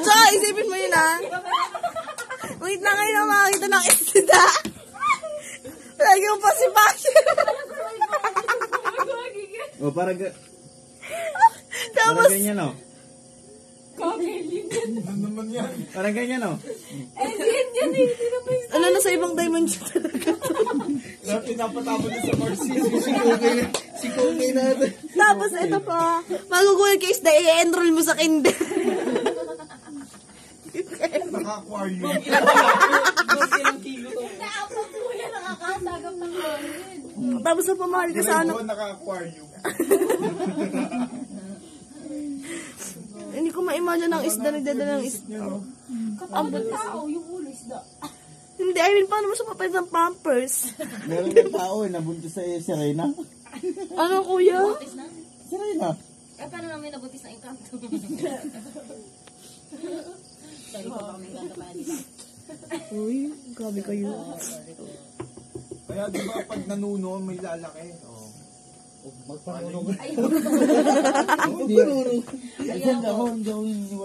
So, isipin mo yun ah. Wait na kayo na makakita ng isda. Lagi mo pa si Pasha. O, parang Tapos, ganyan, no? Parang ganyan, no? ano na sa ibang dimension talaga. Pinapatapon niya sa Marcy. Si Kogi natin. Tapos, ito pa. Magugulat ka isda, i-enroll mo sa kinder. Naka-aquarium. Tapos na pamahal ka sa ano. Naka-aquarium. Hindi ko ma-imagine ang isda nagdadala ng isda. Kapag tao, yung ulo isda. Hindi, Irene, paano mo siya papalit ng pampers? Meron ng tao, nabuntis sa si Reyna. Ano, kuya? Si Reyna. Paano namin nabuntis na Encanto? Sorry ko pa may Encanto pa di ba? Uy, grabe kayo. Kaya di ba pag nanuno, may lalaki. Oh. Magpanunong. Ay, Magpanunong. Ayun ako, hindi ako